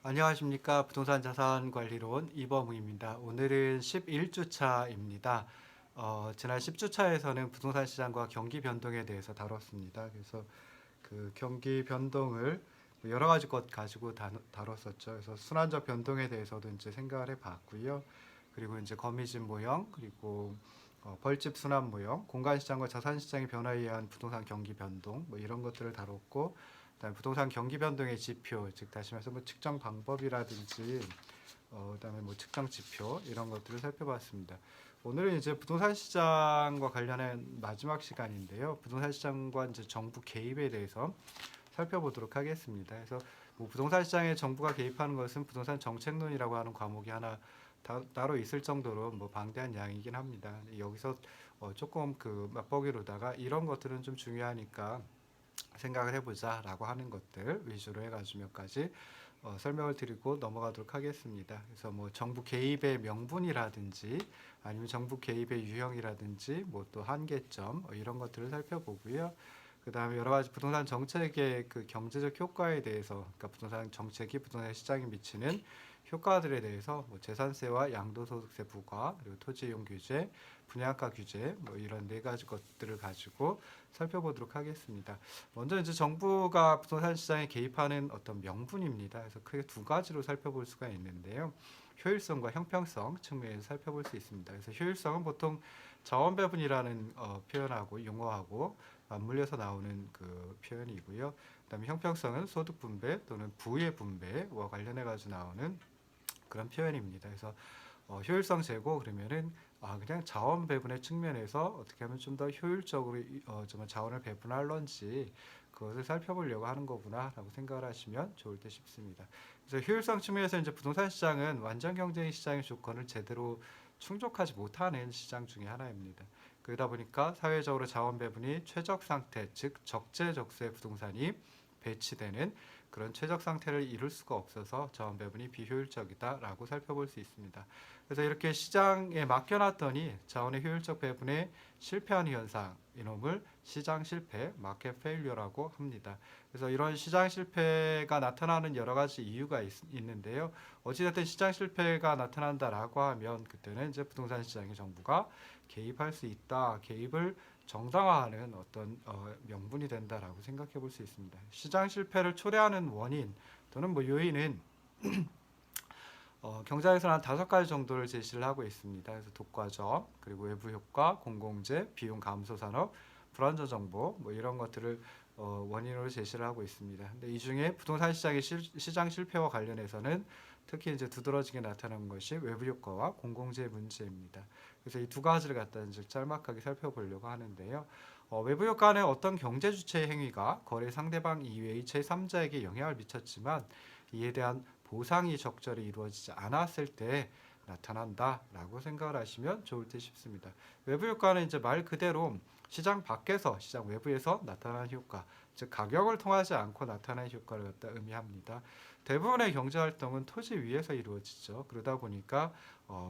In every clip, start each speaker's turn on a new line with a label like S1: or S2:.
S1: 안녕하십니까. 부동산 자산 관리론 이범우입니다. 오늘은 11주차입니다. 지난 10주차에서는 부동산 시장과 경기 변동에 대해서 다뤘습니다. 그래서 그 경기 변동을 뭐 여러 가지 것 가지고 다뤘었죠. 그래서 순환적 변동에 대해서도 이제 생각을 해봤고요. 그리고 이제 거미집 모형, 그리고 벌집 순환 모형, 공간 시장과 자산 시장의 변화에 의한 부동산 경기 변동, 뭐 이런 것들을 다뤘고, 그다음에 부동산 경기 변동의 지표, 즉 다시 말해서 뭐 측정 방법이라든지, 그다음에 뭐 측정 지표 이런 것들을 살펴봤습니다. 오늘은 이제 부동산 시장과 관련한 마지막 시간인데요. 부동산 시장과 이제 정부 개입에 대해서 살펴보도록 하겠습니다. 그래서 뭐 부동산 시장에 정부가 개입하는 것은 부동산 정책론이라고 하는 과목이 하나 따로 있을 정도로 뭐 방대한 양이긴 합니다. 여기서 조금 그 맛보기로다가 이런 것들은 좀 중요하니까 생각을 해보자라고 하는 것들 위주로 해가지고 몇 가지 설명을 드리고 넘어가도록 하겠습니다. 그래서 뭐 정부 개입의 명분이라든지 아니면 정부 개입의 유형이라든지 뭐 또 한계점 이런 것들을 살펴보고요. 그 다음에 여러 가지 부동산 정책의 그 경제적 효과에 대해서, 그러니까 부동산 정책이 부동산 시장에 미치는 효과들에 대해서 뭐 재산세와 양도소득세 부과, 그리고 토지이용 규제, 분양가 규제, 뭐 이런 네 가지 것들을 가지고 살펴보도록 하겠습니다. 먼저 이제 정부가 부동산 시장에 개입하는 어떤 명분입니다. 그래서 크게 두 가지로 살펴볼 수가 있는데요. 효율성과 형평성 측면에서 살펴볼 수 있습니다. 그래서 효율성은 보통 자원 배분이라는 표현하고 용어하고 맞물려서 나오는 그 표현이고요. 그다음에 형평성은 소득 분배 또는 부의 분배와 관련해 가지고 나오는 그런 표현입니다. 그래서 효율성 제고 그러면은 그냥 자원 배분의 측면에서 어떻게 하면 좀 더 효율적으로 좀 자원을 배분할런지 그것을 살펴보려고 하는 거구나라고 생각을 하시면 좋을 듯 싶습니다. 그래서 효율성 측면에서 이제 부동산 시장은 완전 경쟁 시장의 조건을 제대로 충족하지 못하는 시장 중에 하나입니다. 그러다 보니까 사회적으로 자원 배분이 최적 상태, 즉 적재적소의 부동산이 배치되는 그런 최적 상태를 이룰 수가 없어서 자원 배분이 비효율적이다라고 살펴볼 수 있습니다. 그래서 이렇게 시장에 맡겨놨더니 자원의 효율적 배분에 실패하는 현상, 이놈을 시장 실패, 마켓 페일리어라고 합니다. 그래서 이런 시장 실패가 나타나는 여러 가지 이유가 있는데요. 어찌됐든 시장 실패가 나타난다라고 하면 그때는 이제 부동산 시장에 정부가 개입할 수 있다, 개입을 정당화하는 어떤 명분이 된다라고 생각해 볼 수 있습니다. 시장 실패를 초래하는 원인 또는 뭐 요인은 경제에서는 한 5가지 정도를 제시를 하고 있습니다. 그래서 독과점, 그리고 외부 효과, 공공재, 비용 감소 산업, 불안전 정보 뭐 이런 것들을 원인으로 제시를 하고 있습니다. 근데 이 중에 부동산 시장의 시장 실패와 관련해서는 특히 이제 두드러지게 나타나는 것이 외부 효과와 공공재 문제입니다. 그래서 이 두 가지를 갖다 이제 짤막하게 살펴보려고 하는데요. 외부 효과는 어떤 경제 주체의 행위가 거래 상대방 이외의 제3자에게 영향을 미쳤지만 이에 대한 보상이 적절히 이루어지지 않았을 때 나타난다라고 생각을 하시면 좋을 듯 싶습니다. 외부 효과는 이제 말 그대로 시장 밖에서, 시장 외부에서 나타나는 효과, 즉 가격을 통하지 않고 나타나는 효과를 갖다 의미합니다. 대부분의 경제 활동은 토지 위에서 이루어지죠. 그러다 보니까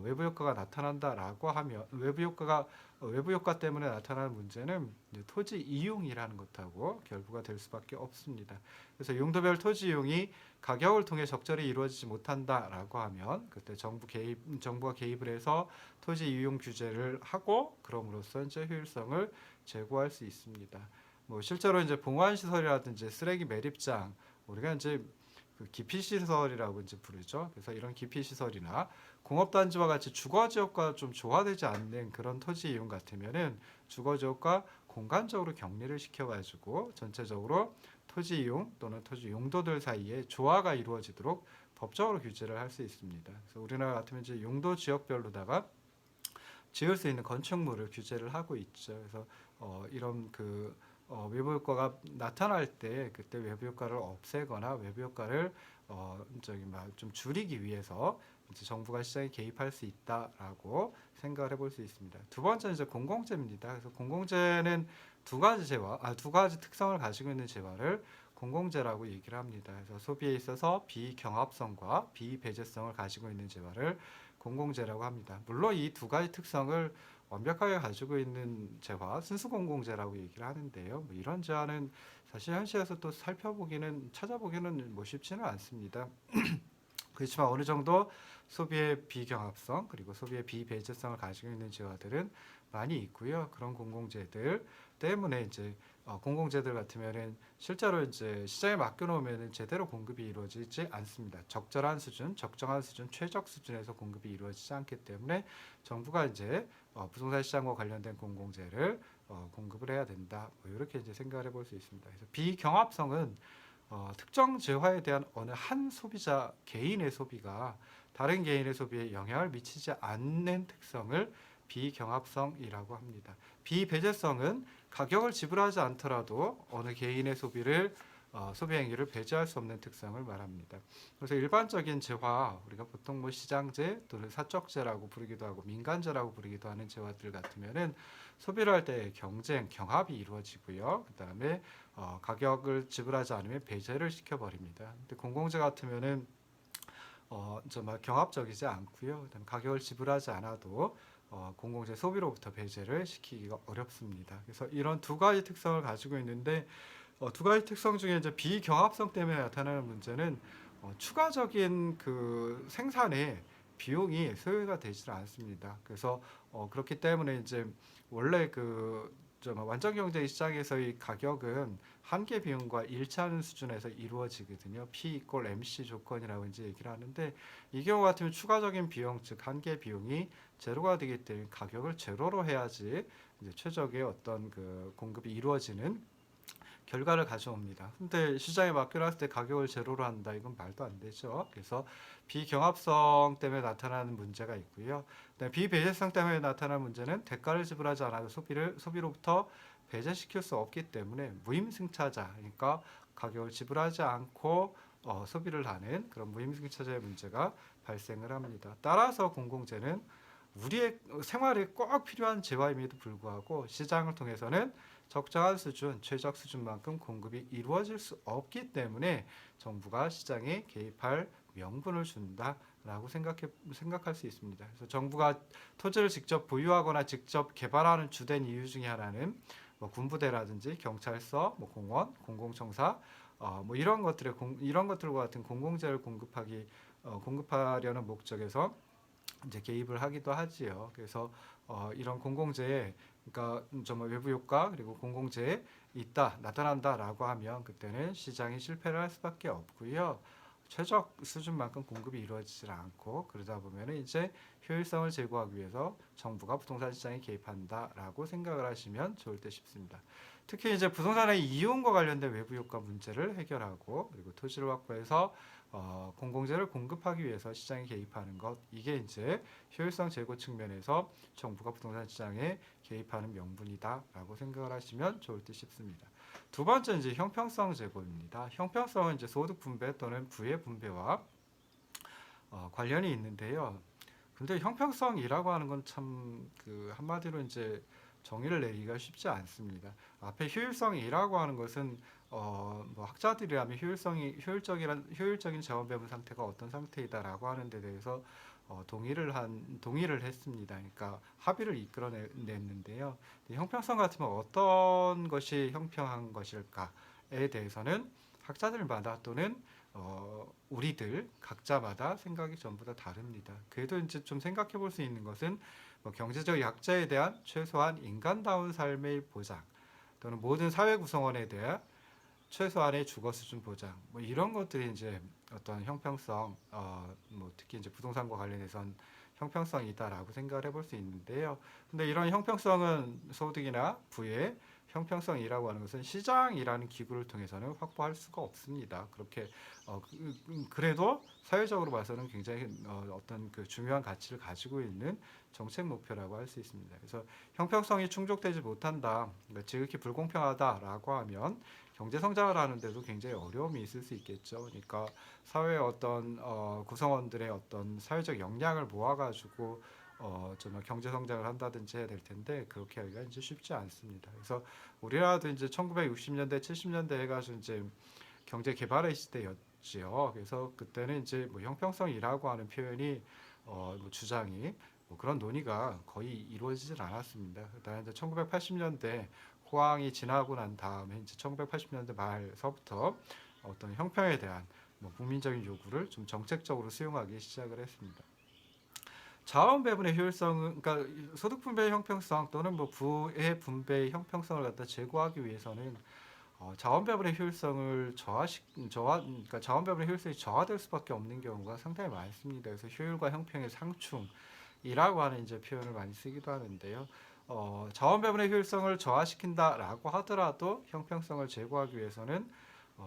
S1: 외부 효과가 나타난다라고 하면 외부 효과 때문에 나타나는 문제는 토지 이용이라는 것하고 결부가 될 수밖에 없습니다. 그래서 용도별 토지 이용이 가격을 통해 적절히 이루어지지 못한다라고 하면 그때 정부가 개입을 해서 토지 이용 규제를 하고 그럼으로써 이제 효율성을 제고할 수 있습니다. 뭐 실제로 이제 봉환 시설이라든지 쓰레기 매립장 우리가 이제 그 기피 시설이라고 이제 부르죠. 그래서 이런 기피 시설이나 공업 단지와 같이 주거 지역과 좀 조화되지 않는 그런 토지 이용 같으면은 주거 지역과 공간적으로 격리를 시켜가지고 전체적으로 토지 이용 또는 토지 용도들 사이에 조화가 이루어지도록 법적으로 규제를 할 수 있습니다. 그래서 우리나라 같으면 이제 용도 지역별로다가 지을 수 있는 건축물을 규제를 하고 있죠. 그래서 이런 그 외부 효과가 나타날 때 그때 외부 효과를 없애거나 외부 효과를 좀 줄이기 위해서 이제 정부가 시장에 개입할 수 있다라고 생각을 해볼 수 있습니다. 두 번째는 이제 공공재입니다. 그래서 공공재는 두 가지 특성을 가지고 있는 재화를 공공재라고 얘기를 합니다. 그래서 소비에 있어서 비경합성과 비배제성을 가지고 있는 재화를 공공재라고 합니다. 물론 이 두 가지 특성을 완벽하게 가지고 있는 재화, 순수공공재라고 얘기를 하는데요. 뭐 이런 재화는 사실 현실에서 또 찾아보기는 뭐 쉽지는 않습니다. 그렇지만 어느 정도 소비의 비경합성 그리고 소비의 비배제성을 가지고 있는 재화들은 많이 있고요. 그런 공공재들 때문에 이제 공공재들 같으면은 실제로 이제 시장에 맡겨놓으면은 제대로 공급이 이루어지지 않습니다. 적절한 수준, 적정한 수준, 최적 수준에서 공급이 이루어지지 않기 때문에 정부가 이제 부동산 시장과 관련된 공공재를 공급을 해야 된다. 뭐 이렇게 이제 생각을 해볼 수 있습니다. 그래서 비경합성은 특정 재화에 대한 어느 한 소비자 개인의 소비가 다른 개인의 소비에 영향을 미치지 않는 특성을 비경합성이라고 합니다. 비배제성은 가격을 지불하지 않더라도 어느 개인의 소비 행위를 배제할 수 없는 특성을 말합니다. 그래서 일반적인 재화, 우리가 보통 뭐 시장재 또는 사적재라고 부르기도 하고 민간재라고 부르기도 하는 재화들 같으면은 소비를 할 때 경쟁, 경합이 이루어지고요. 그다음에 가격을 지불하지 않으면 배제를 시켜버립니다. 근데 공공재 같으면은 정말 경합적이지 않고요. 그다음에 가격을 지불하지 않아도 공공재 소비로부터 배제를 시키기가 어렵습니다. 그래서 이런 두 가지 특성을 가지고 있는데 두 가지 특성 중에 이제 비경합성 때문에 나타나는 문제는 추가적인 그 생산에 비용이 소요가 되질 않습니다. 그래서 그렇기 때문에 이제 원래 좀 완전 경제 시장에서의 가격은 한계 비용과 일치하는 수준에서 이루어지거든요. P 이퀄 MC 조건이라고 이제 얘기를 하는데 이 경우 같으면 추가적인 비용 즉 한계 비용이 제로가 되기 때문에 가격을 제로로 해야지 이제 최적의 어떤 그 공급이 이루어지는 결과를 가져옵니다. 근데 시장에 맡겨놨을 때 가격을 제로로 한다. 이건 말도 안 되죠. 그래서 비경합성 때문에 나타나는 문제가 있고요. 비배제성 때문에 나타나는 문제는 대가를 지불하지 않아도 소비로부터 배제시킬 수 없기 때문에 무임승차자, 그러니까 가격을 지불하지 않고 소비를 하는 그런 무임승차자의 문제가 발생을 합니다. 따라서 공공재는 우리의 생활에 꼭 필요한 재화임에도 불구하고 시장을 통해서는 적정한 수준, 최적 수준만큼 공급이 이루어질 수 없기 때문에 정부가 시장에 개입할 명분을 준다라고 생각할 수 있습니다. 그래서 정부가 토지를 직접 보유하거나 직접 개발하는 주된 이유 중에 하나는 뭐 군부대라든지 경찰서, 뭐 공원, 공공청사, 뭐 이런 것들과 같은 공공재를 공급하려는 목적에서 이제 개입을 하기도 하지요. 그래서 이런 공공재에 그러니까 정말 외부 효과 그리고 공공재에 있다 나타난다라고 하면 그때는 시장이 실패를 할 수밖에 없고요. 최적 수준만큼 공급이 이루어지질 않고 그러다 보면은 이제 효율성을 제고하기 위해서 정부가 부동산 시장에 개입한다라고 생각을 하시면 좋을 듯 싶습니다. 특히 이제 부동산의 이용과 관련된 외부 효과 문제를 해결하고 그리고 토지를 확보해서 공공재를 공급하기 위해서 시장에 개입하는 것 이게 이제 효율성 제고 측면에서 정부가 부동산 시장에 개입하는 명분이다라고 생각을 하시면 좋을 듯 싶습니다. 두 번째 이제 형평성 제고입니다. 형평성은 이제 소득 분배 또는 부의 분배와 관련이 있는데요. 근데 형평성이라고 하는 건 참 한마디로 이제 정의를 내리기가 쉽지 않습니다. 앞에 효율성이라고 하는 것은 뭐 학자들이라면 효율적인 자원 배분 상태가 어떤 상태이다라고 하는 데 대해서 동의를 했습니다. 그러니까 합의를 이끌어냈는데요. 형평성 같으면 어떤 것이 형평한 것일까에 대해서는 학자들마다 또는 우리들 각자마다 생각이 전부 다 다릅니다. 그래도 이제 좀 생각해 볼 수 있는 것은 뭐 경제적 약자에 대한 최소한 인간다운 삶의 보장 또는 모든 사회 구성원에 대한 최소한의 주거 수준 보장 뭐 이런 것들이 이제 어떤 형평성 뭐 특히 이제 부동산과 관련해선 형평성이다라고 생각을 해볼 수 있는데요. 근데 이런 형평성은 소득이나 부의 형평성이라고 하는 것은 시장이라는 기구를 통해서는 확보할 수가 없습니다. 그렇게 그래도 사회적으로 봐서는 굉장히 어떤 그 중요한 가치를 가지고 있는 정책 목표라고 할 수 있습니다. 그래서 형평성이 충족되지 못한다, 그러니까 지극히 불공평하다라고 하면 경제 성장을 하는데도 굉장히 어려움이 있을 수 있겠죠. 그러니까 사회의 어떤 구성원들의 어떤 사회적 역량을 모아가지고 정말 경제 성장을 한다든지 해야 될 텐데 그렇게 하기가 이제 쉽지 않습니다. 그래서 우리나라도 이제 1960년대, 70년대 해가지고 이제 경제 개발의 시대였지요. 그래서 그때는 이제 뭐 형평성이라고 하는 표현이 뭐 주장이 뭐 그런 논의가 거의 이루어지질 않았습니다. 그다음에 이제 1980년대 호황이 지나고 난 다음에 이제 1980년대 말서부터 어떤 형평에 대한 뭐 국민적인 요구를 좀 정책적으로 수용하기 시작을 했습니다. 자원 배분의 효율성은 그러니까 소득 분배의 형평성 또는 뭐 부의 분배의 형평성을 갖다 제고하기 위해서는 자원 배분의 효율성을 그러니까 자원 배분의 효율성이 저하될 수밖에 없는 경우가 상당히 많습니다. 그래서 효율과 형평의 상충이라고 하는 이제 표현을 많이 쓰기도 하는데요. 자원 배분의 효율성을 저하시킨다라고 하더라도 형평성을 제고하기 위해서는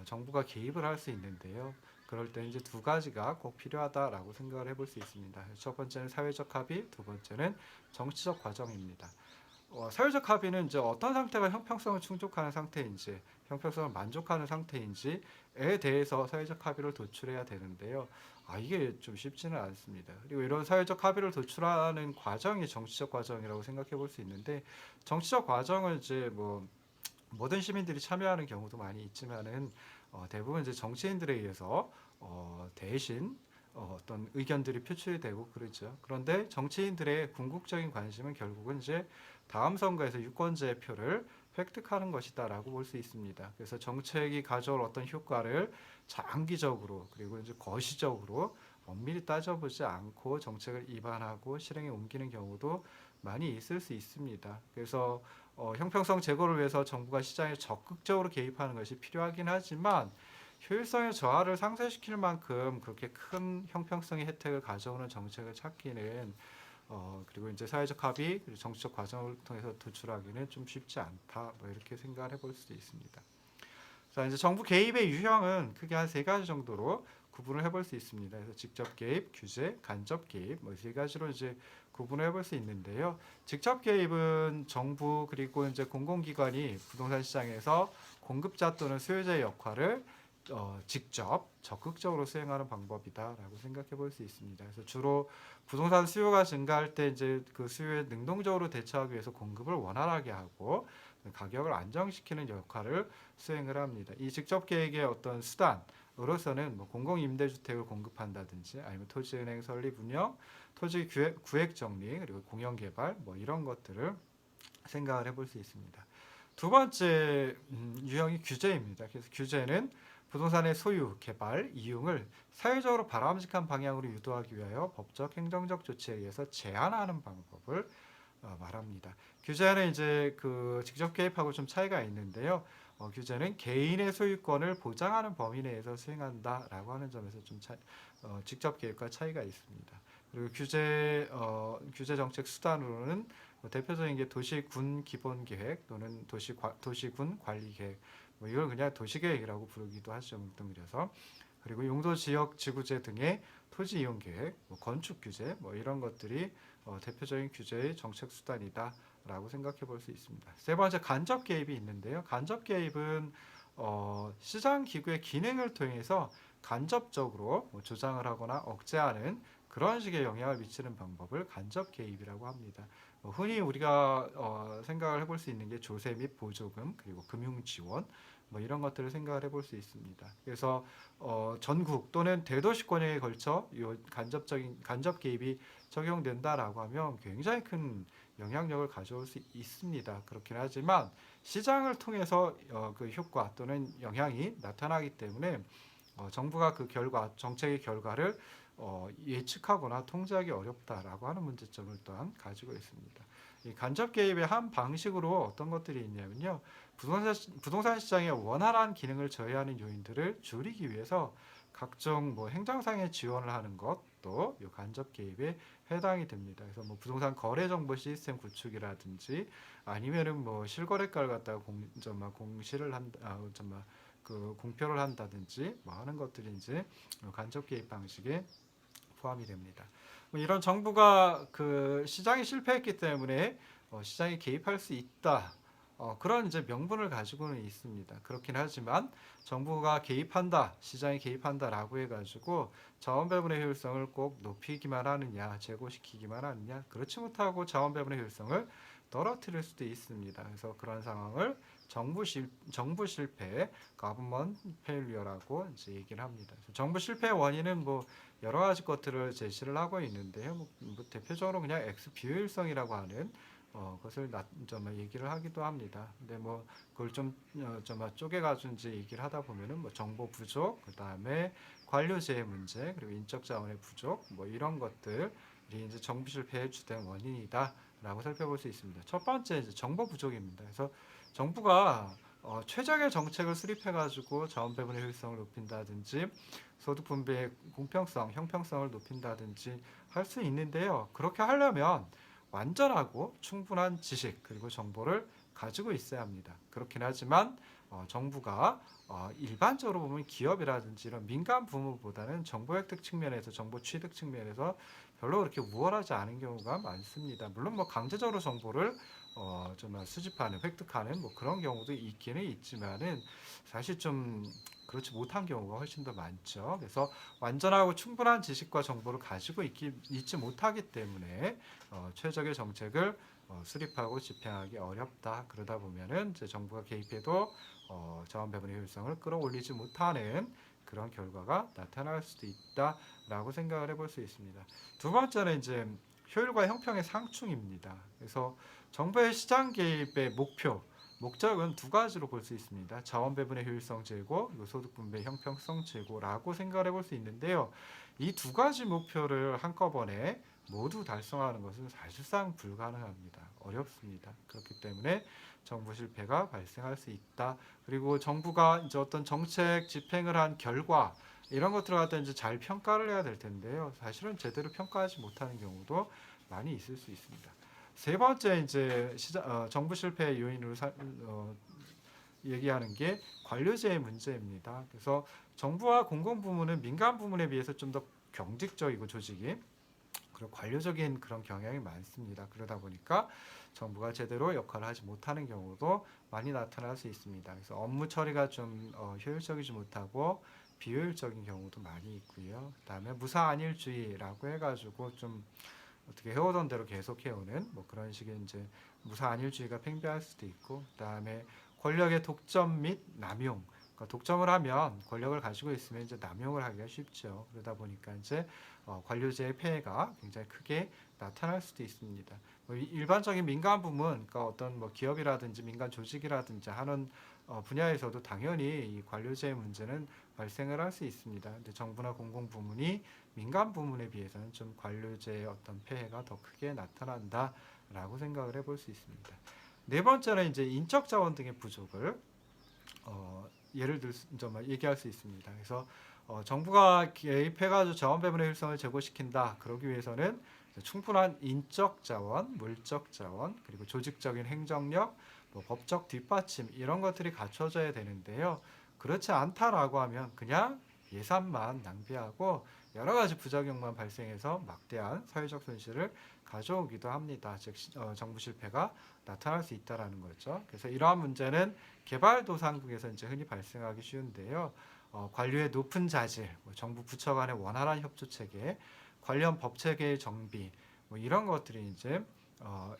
S1: 정부가 개입을 할 수 있는데요. 그럴 때 이제 두 가지가 꼭 필요하다라고 생각을 해볼 수 있습니다. 첫 번째는 사회적 합의, 두 번째는 정치적 과정입니다. 사회적 합의는 이제 어떤 상태가 형평성을 충족하는 상태인지, 형평성을 만족하는 상태인지에 대해서 사회적 합의를 도출해야 되는데요. 이게 좀 쉽지는 않습니다. 그리고 이런 사회적 합의를 도출하는 과정이 정치적 과정이라고 생각해 볼 수 있는데, 정치적 과정은 이제 뭐 모든 시민들이 참여하는 경우도 많이 있지만은 대부분 이제 정치인들에 의해서 대신 어떤 의견들이 표출이 되고 그러죠. 그런데 정치인들의 궁극적인 관심은 결국은 이제 다음 선거에서 유권자의 표를 획득하는 것이다라고 볼 수 있습니다. 그래서 정책이 가져올 어떤 효과를 장기적으로 그리고 이제 거시적으로 엄밀히 따져보지 않고 정책을 입안하고 실행에 옮기는 경우도 많이 있을 수 있습니다. 그래서 형평성 제고를 위해서 정부가 시장에 적극적으로 개입하는 것이 필요하긴 하지만 효율성의 저하를 상쇄시킬 만큼 그렇게 큰 형평성의 혜택을 가져오는 정책을 찾기는 그리고 이제 사회적 합의 그리고 정치적 과정을 통해서 도출하기는 좀 쉽지 않다. 뭐 이렇게 생각을 해볼 수도 있습니다. 자, 이제 정부 개입의 유형은 크게 한 세 가지 정도로 구분을 해볼 수 있습니다. 그래서 직접 개입, 규제, 간접 개입 뭐 세 가지로 이제 구분을 해볼 수 있는데요. 직접 개입은 정부 그리고 이제 공공기관이 부동산 시장에서 공급자 또는 수요자의 역할을 직접 적극적으로 수행하는 방법이다라고 생각해 볼 수 있습니다. 그래서 주로 부동산 수요가 증가할 때 이제 그 수요에 능동적으로 대처하기 위해서 공급을 원활하게 하고 가격을 안정시키는 역할을 수행을 합니다. 이 직접 계획의 어떤 수단으로서는 뭐 공공임대주택을 공급한다든지 아니면 토지은행 설립 운영, 토지 구획 정리 그리고 공영개발 뭐 이런 것들을 생각을 해볼 수 있습니다. 두 번째 유형이 규제입니다. 그래서 규제는 부동산의 소유, 개발, 이용을 사회적으로 바람직한 방향으로 유도하기 위하여 법적, 행정적 조치에 의해서 제한하는 방법을 말합니다. 규제는 이제 그 직접 개입하고 좀 차이가 있는데요. 규제는 개인의 소유권을 보장하는 범위 내에서 수행한다라고 하는 점에서 좀 직접 개입과 차이가 있습니다. 그리고 규제 정책 수단으로는 대표적인 게 도시군 기본계획 또는 도시군 관리계획 뭐 이걸 그냥 도시계획이라고 부르기도 하죠. 뭉뚱그려서. 그리고 용도 지역 지구제 등의 토지 이용 계획, 뭐 건축 규제 뭐 이런 것들이 대표적인 규제의 정책 수단이다라고 생각해 볼 수 있습니다. 세 번째 간접 개입이 있는데요. 간접 개입은 시장 기구의 기능을 통해서 간접적으로 뭐 조장을 하거나 억제하는 그런 식의 영향을 미치는 방법을 간접 개입이라고 합니다. 흔히 우리가 생각을 해볼 수 있는 게 조세 및 보조금 그리고 금융 지원 뭐 이런 것들을 생각을 해볼 수 있습니다. 그래서 전국 또는 대도시권에 걸쳐 이 간접 개입이 적용된다라고 하면 굉장히 큰 영향력을 가져올 수 있습니다. 그렇긴 하지만 시장을 통해서 그 효과 또는 영향이 나타나기 때문에 정부가 그 정책의 결과를 예측하거나 통제하기 어렵다라고 하는 문제점을 또한 가지고 있습니다. 이 간접 개입의 한 방식으로 어떤 것들이 있냐면요. 부동산 시장의 원활한 기능을 저해하는 요인들을 줄이기 위해서 각종 뭐 행정상의 지원을 하는 것도 이 간접 개입에 해당이 됩니다. 그래서 뭐 부동산 거래 정보 시스템 구축이라든지 아니면은 뭐 실거래가를 갖다가 공시를 그 공표를 한다든지 뭐 하는 것들이 이제 간접 개입 방식에 포함이 됩니다. 뭐 이런 정부가 그 시장이 실패했기 때문에 시장에 개입할 수 있다. 그런 이제 명분을 가지고는 있습니다. 그렇긴 하지만 정부가 개입한다, 시장에 개입한다라고 해가지고 자원 배분의 효율성을 꼭 높이기만 하느냐, 제고시키기만 하느냐, 그렇지 못하고 자원 배분의 효율성을 떨어뜨릴 수도 있습니다. 그래서 그런 상황을 정부 실패, government failure라고 이제 얘기를 합니다. 정부 실패의 원인은 뭐 여러 가지 것들을 제시를 하고 있는데요. 뭐 대표적으로 그냥 X 비효율성이라고 하는 것을 좀 얘기를 하기도 합니다. 근데 뭐 그걸 좀 쪼개가지고 이제 얘기를 하다 보면은 뭐 정보 부족, 그 다음에 관료제의 문제, 그리고 인적 자원의 부족, 뭐 이런 것들이 이제 정부 실패의 주된 원인이다라고 살펴볼 수 있습니다. 첫 번째 이제 정보 부족입니다. 그래서 정부가 최적의 정책을 수립해가지고 자원 배분의 효율성을 높인다든지 소득 분배의 공평성, 형평성을 높인다든지 할 수 있는데요. 그렇게 하려면 완전하고 충분한 지식 그리고 정보를 가지고 있어야 합니다. 그렇긴 하지만 정부가 일반적으로 보면 기업이라든지 이런 민간 부문보다는 정보 획득 측면에서 정보 취득 측면에서 별로 그렇게 우월하지 않은 경우가 많습니다. 물론 뭐 강제적으로 정보를 정말 수집하는 획득하는 뭐 그런 경우도 있기는 있지만은 사실 좀 그렇지 못한 경우가 훨씬 더 많죠. 그래서 완전하고 충분한 지식과 정보를 가지고 있지 못하기 때문에 최적의 정책을 수립하고 집행하기 어렵다. 그러다 보면은 이제 정부가 개입해도 자원 배분의 효율성을 끌어올리지 못하는 그런 결과가 나타날 수도 있다라고 생각을 해볼 수 있습니다. 두 번째는 이제 효율과 형평의 상충입니다. 그래서 정부의 시장 개입의 목적은 두 가지로 볼 수 있습니다. 자원 배분의 효율성 제고, 그리고 소득 분배 형평성 제고라고 생각을 해볼 수 있는데요. 이 두 가지 목표를 한꺼번에 모두 달성하는 것은 사실상 불가능합니다. 어렵습니다. 그렇기 때문에 정부 실패가 발생할 수 있다. 그리고 정부가 이제 어떤 정책 집행을 한 결과 이런 것들을 갖다 이제 잘 평가를 해야 될 텐데요. 사실은 제대로 평가하지 못하는 경우도 많이 있을 수 있습니다. 세 번째 이제 정부 실패의 요인으로 얘기하는 게 관료제의 문제입니다. 그래서 정부와 공공부문은 민간 부문에 비해서 좀 더 경직적이고 조직이 그리고 관료적인 그런 경향이 많습니다. 그러다 보니까 정부가 제대로 역할을 하지 못하는 경우도 많이 나타날 수 있습니다. 그래서 업무 처리가 좀 효율적이지 못하고 비효율적인 경우도 많이 있고요. 그다음에 무사안일주의라고 해가지고 좀 어떻게 해오던 대로 계속 해오는 뭐 그런 식의 이제 무사안일주의가 팽배할 수도 있고, 그다음에 권력의 독점 및 남용. 그러니까 독점을 하면 권력을 가지고 있으면 이제 남용을 하기가 쉽죠. 그러다 보니까 이제 관료제의 폐해가 굉장히 크게 나타날 수도 있습니다. 뭐 일반적인 민간 부문, 그러니까 어떤 뭐 기업이라든지 민간 조직이라든지 하는 분야에서도 당연히 이 관료제의 문제는 발생을 할 수 있습니다. 근데 정부나 공공부문이 민간 부문에 비해서는 좀 관료제의 어떤 폐해가 더 크게 나타난다라고 생각을 해볼 수 있습니다. 네 번째는 이제 인적 자원 등의 부족을 예를 들 좀 얘기할 수 있습니다. 그래서 정부가 개입해가지고 자원 배분의 효율성을 제고시킨다. 그러기 위해서는 충분한 인적 자원, 물적 자원, 그리고 조직적인 행정력, 뭐 법적 뒷받침 이런 것들이 갖춰져야 되는데요. 그렇지 않다라고 하면 그냥 예산만 낭비하고 여러 가지 부작용만 발생해서 막대한 사회적 손실을 가져오기도 합니다. 즉 정부 실패가 나타날 수 있다라는 거죠. 그래서 이러한 문제는 개발도상국에서 이제 흔히 발생하기 쉬운데요. 관료의 높은 자질, 뭐 정부 부처 간의 원활한 협조 체계, 관련 법 체계의 정비, 뭐 이런 것들이 이제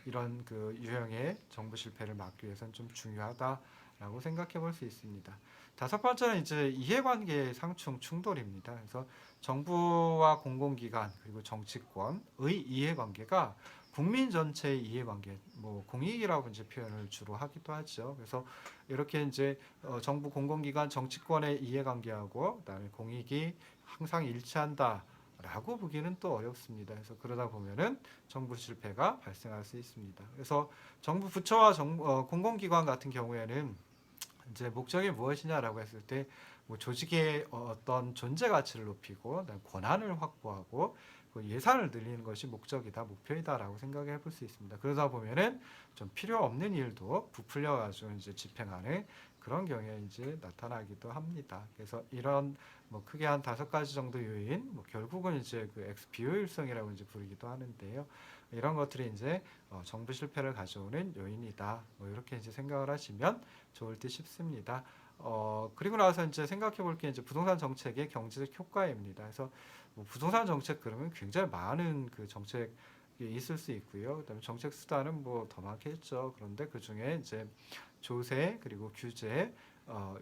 S1: 이런 그 유형의 정부 실패를 막기 위해서는 좀 중요하다라고 생각해 볼 수 있습니다. 다섯 번째는 이제 이해관계의 상충 충돌입니다. 그래서 정부와 공공기관 그리고 정치권의 이해관계가 국민 전체의 이해관계, 뭐 공익이라고 이제 표현을 주로 하기도 하죠. 그래서 이렇게 이제 정부 공공기관 정치권의 이해관계하고 그다음에 공익이 항상 일치한다라고 보기는 또 어렵습니다. 그래서 그러다 보면은 정부 실패가 발생할 수 있습니다. 그래서 정부 부처와 공공기관 같은 경우에는 이제 목적이 무엇이냐라고 했을 때 뭐 조직의 어떤 존재 가치를 높이고 권한을 확보하고 예산을 늘리는 것이 목적이다, 목표이다라고 생각해 볼 수 있습니다. 그러다 보면은 좀 필요 없는 일도 부풀려 가지고 이제 집행하는 그런 경향이 이제 나타나기도 합니다. 그래서 이런 뭐 크게 한 다섯 가지 정도 요인, 뭐 결국은 이제 그 X 비효율성이라고 이제 부르기도 하는데요. 이런 것들이 이제 정부 실패를 가져오는 요인이다. 뭐 이렇게 이제 생각을 하시면 좋을 듯 싶습니다. 그리고 나서 이제 생각해 볼 게 이제 부동산 정책의 경제적 효과입니다. 그래서 뭐 부동산 정책 그러면 굉장히 많은 그 정책이 있을 수 있고요. 그다음에 정책 수단은 뭐 더 많겠죠. 그런데 그 중에 이제 조세 그리고 규제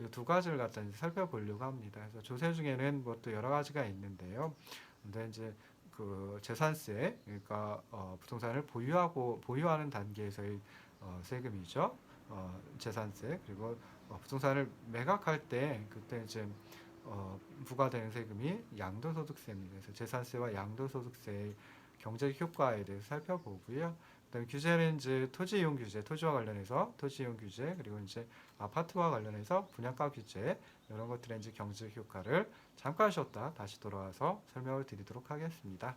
S1: 이 두 가지를 갖다 이제 살펴보려고 합니다. 그래서 조세 중에는 뭐 또 여러 가지가 있는데요. 근데 이제 그 재산세, 그러니까 부동산을 보유하는 단계에서의 세금이죠. 재산세 그리고 부동산을 매각할 때 그때 이제 부과되는 세금이 양도소득세입니다. 그래서 재산세와 양도소득세의 경제적 효과에 대해서 살펴보고요. 그다음에 규제는 이제 토지 이용 규제, 토지와 관련해서 토지 이용 규제, 그리고 이제 아파트와 관련해서 분양가 규제 이런 것들의 이제 경제적 효과를 잠깐 쉬었다 다시 돌아와서 설명을 드리도록 하겠습니다.